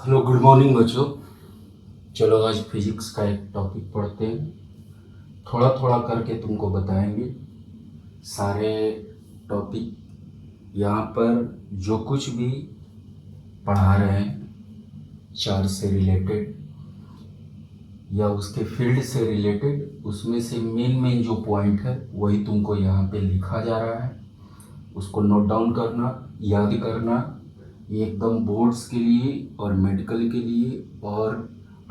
Hello good morning बच्चों। चलो आज फिजिक्स का एक टॉपिक पढ़ते हैं। थोड़ा थोड़ा करके तुमको बताएंगे सारे टॉपिक। यहाँ पर जो कुछ भी पढ़ा रहे हैं चार्ज से रिलेटेड या उसके फील्ड से रिलेटेड, उसमें से मेन मेन जो पॉइंट है वही तुमको यहाँ पे लिखा जा रहा है। उसको नोट डाउन करना, याद करना। ये एकदम बोर्ड्स के लिए और मेडिकल के लिए और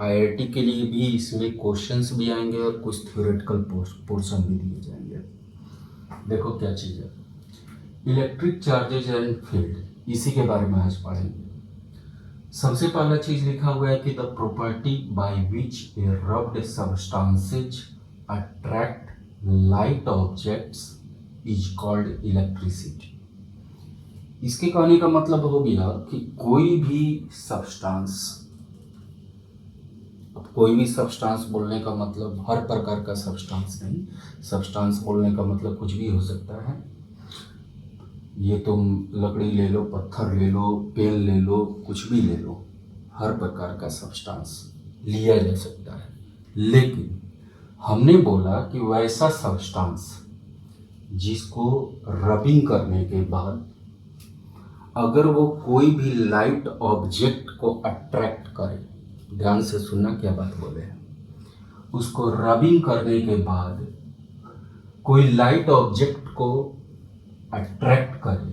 आईआईटी के लिए भी इसमें क्वेश्चंस भी आएंगे और कुछ थ्योरेटिकल पोर्शन भी दिए जाएंगे। देखो क्या चीज़ है, इलेक्ट्रिक चार्जेज एंड फील्ड, इसी के बारे में आज पढ़ेंगे। सबसे पहला चीज लिखा हुआ है कि the property by which A rubbed substances attract light objects is called electricity. इसके कहने का मतलब हो गया कि कोई भी सब्सटेंस, अब कोई भी सब्सटेंस बोलने का मतलब हर प्रकार का सब्सटेंस नहीं, सब्सटेंस बोलने का मतलब कुछ भी हो सकता है। ये तुम लकड़ी ले लो, पत्थर ले लो, पेन ले लो, कुछ भी ले लो, हर प्रकार का सब्सटेंस लिया जा सकता है। लेकिन हमने बोला कि वैसा सब्सटेंस जिसको रबिंग करने के बाद अगर वो कोई भी लाइट ऑब्जेक्ट को अट्रैक्ट करे, ध्यान से सुनना क्या बात बोले हैं, उसको रबिंग करने के बाद कोई लाइट ऑब्जेक्ट को अट्रैक्ट करे,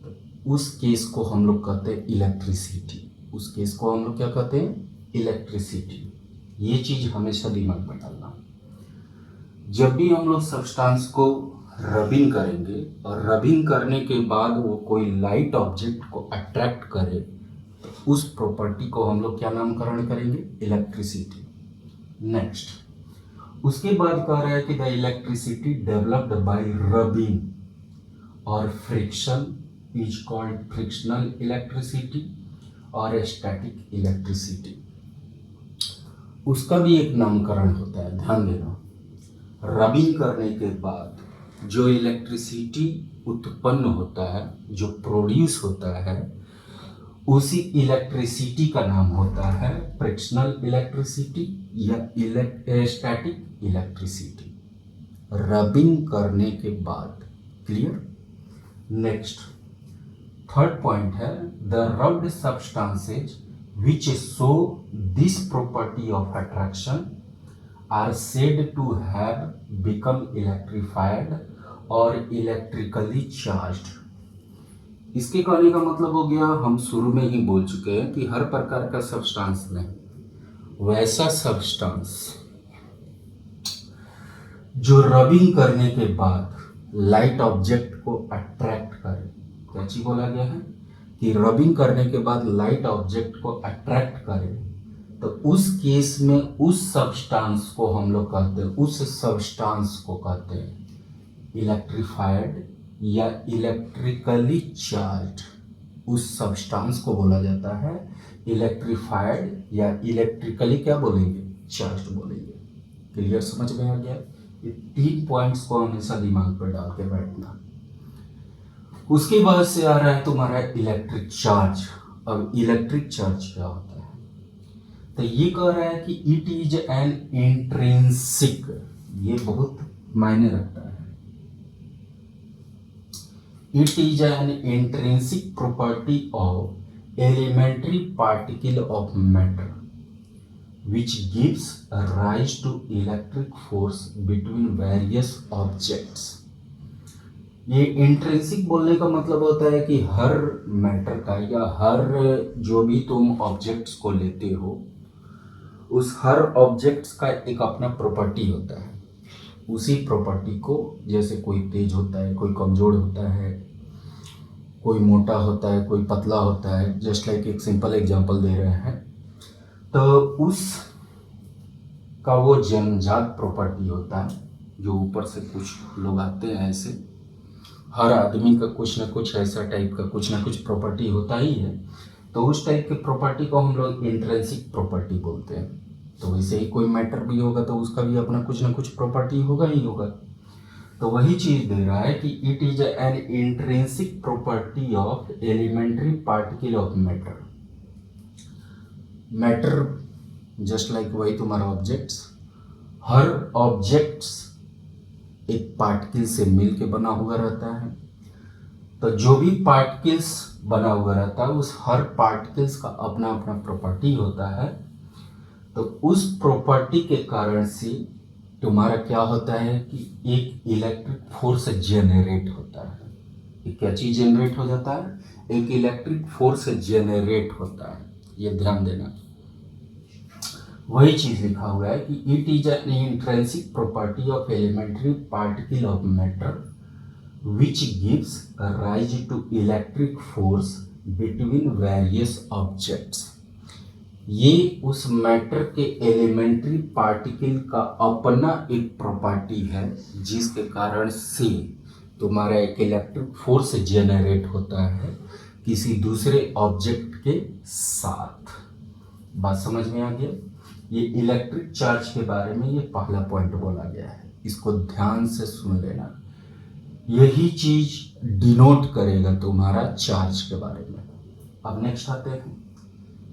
तो उस केस को हम लोग कहते हैं इलेक्ट्रिसिटी। उस केस को हम लोग क्या कहते हैं? इलेक्ट्रिसिटी। ये चीज हमेशा दिमाग में डालना। जब भी हम लोग सब्सटेंस को रबिंग करेंगे और रबिंग करने के बाद वो कोई लाइट ऑब्जेक्ट को अट्रैक्ट करे, तो उस प्रॉपर्टी को हम लोग क्या नामकरण करेंगे? इलेक्ट्रिसिटी। नेक्स्ट, उसके बाद कह रहा है कि the electricity developed by rubbing और friction is called frictional electricity और स्टैटिक इलेक्ट्रिसिटी। उसका भी एक नामकरण होता है, ध्यान देना। रबिंग करने के बाद जो इलेक्ट्रिसिटी उत्पन्न होता है, जो प्रोड्यूस होता है, उसी इलेक्ट्रिसिटी का नाम होता है फ्रिक्शनल इलेक्ट्रिसिटी या स्टैटिक इलेक्ट्रिसिटी। रबिंग करने के बाद, क्लियर? नेक्स्ट, थर्ड पॉइंट है the rubbed substances which show this property of attraction are said to have become electrified और इलेक्ट्रिकली चार्ज्ड। इसके कहने का मतलब हो गया, हम शुरू में ही बोल चुके हैं कि हर प्रकार का सब्सटेंस नहीं, वैसा सब्सटेंस जो रबिंग करने के बाद लाइट ऑब्जेक्ट को अट्रैक्ट करे। क्या चीज बोला गया है कि रबिंग करने के बाद लाइट ऑब्जेक्ट को अट्रैक्ट करे, तो उस केस में उस सब्सटेंस को हम लोग कहते हैं, उस सब्सटेंस को कहते हैं इलेक्ट्रिफाइड या इलेक्ट्रिकली चार्ज। उस सब्सटेंस को बोला जाता है इलेक्ट्रिफाइड या इलेक्ट्रिकली क्या बोलेंगे? चार्ज बोलेंगे। क्लियर? समझ में आ गया? ये 3 पॉइंट्स को हमेशा दिमाग पर डाल के बैठना। उसके बाद से आ रहा है तुम्हारा इलेक्ट्रिक चार्ज। अब इलेक्ट्रिक चार्ज क्या होता है? तो ये कह रहा है कि इट इज एन इंट्रिंसिक, ये बहुत मायने रखता है। It is an intrinsic property of elementary particle of matter which gives rise to electric force between various objects। ये इंट्रिंसिक बोलने का मतलब होता है कि हर मैटर का या हर जो भी तुम ऑब्जेक्ट्स को लेते हो, उस हर ऑब्जेक्ट्स का एक अपना प्रॉपर्टी होता है। उसी प्रॉपर्टी को, जैसे कोई तेज होता है, कोई कमजोर होता है, कोई मोटा होता है, कोई पतला होता है, जस्ट लाइक एक सिंपल एग्जांपल दे रहे हैं, तो उस का वो जन्मजात प्रॉपर्टी होता है, जो ऊपर से कुछ लोग आते हैं ऐसे। हर आदमी का कुछ ना कुछ ऐसा टाइप का कुछ ना कुछ प्रॉपर्टी होता ही है, तो उस टाइप के प्रॉपर्टी को हम लोग इंट्रिंसिक प्रॉपर्टी बोलते हैं। तो वैसे ही कोई मैटर भी होगा तो उसका भी अपना कुछ ना कुछ प्रॉपर्टी होगा ही होगा। तो वही चीज दे रहा है कि it is an intrinsic property of elementary particle of matter matter just like वही तुम्हारा ऑब्जेक्ट्स, हर ऑब्जेक्ट्स एक पार्टिकल से मिल के बना हुआ रहता है। तो जो भी पार्टिकल्स बना हुआ रहता है उस हर पार्टिकल्स का अपना अपना प्रॉपर्टी होता है। तो उस प्रॉपर्टी के कारण से तुम्हारा क्या होता है कि एक इलेक्ट्रिक फोर्स जनरेट होता है। एक क्या चीज जनरेट हो जाता है? एक इलेक्ट्रिक फोर्स जनरेट होता है। ये ध्यान देना, वही चीज लिखा हुआ है कि it is an intrinsic property of elementary particle of matter which gives rise to electric force between various objects। ये उस मैटर के एलिमेंट्री पार्टिकल का अपना एक प्रॉपर्टी है जिसके कारण से तुम्हारा एक इलेक्ट्रिक फोर्स जनरेट होता है किसी दूसरे ऑब्जेक्ट के साथ। बात समझ में आ गया? ये इलेक्ट्रिक चार्ज के बारे में ये पहला पॉइंट बोला गया है, इसको ध्यान से सुन लेना। यही चीज डिनोट करेगा तुम्हारा चार्ज के बारे में। अब नेक्स्ट आते हैं,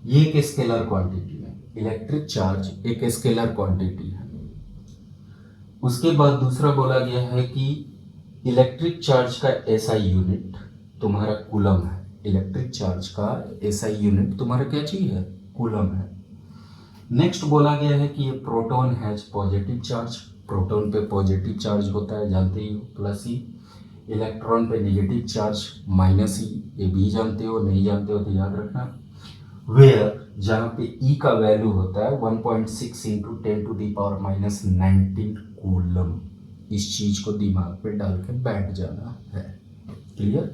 ये एक स्केलर क्वांटिटी है, इलेक्ट्रिक चार्ज एक स्केलर क्वांटिटी है। उसके बाद दूसरा बोला गया है कि इलेक्ट्रिक चार्ज का एसआई यूनिट तुम्हारा कूलम है। इलेक्ट्रिक चार्ज का एसआई यूनिट तुम्हारा क्या चीज है? कूलम है। नेक्स्ट बोला गया है कि ये proton has positive charge, proton पे पॉजिटिव चार्ज होता है जानते ही हो, प्लस ही। इलेक्ट्रॉन पे नेगेटिव चार्ज माइनस ई, ये भी जानते हो, नहीं जानते हो तो याद रखना। वेयर जहाँ पे ई का वैल्यू होता है 1.6 इंटू 10⁻⁻19 कूलम। इस चीज को दिमाग पे डाल के बैठ जाना है। क्लियर?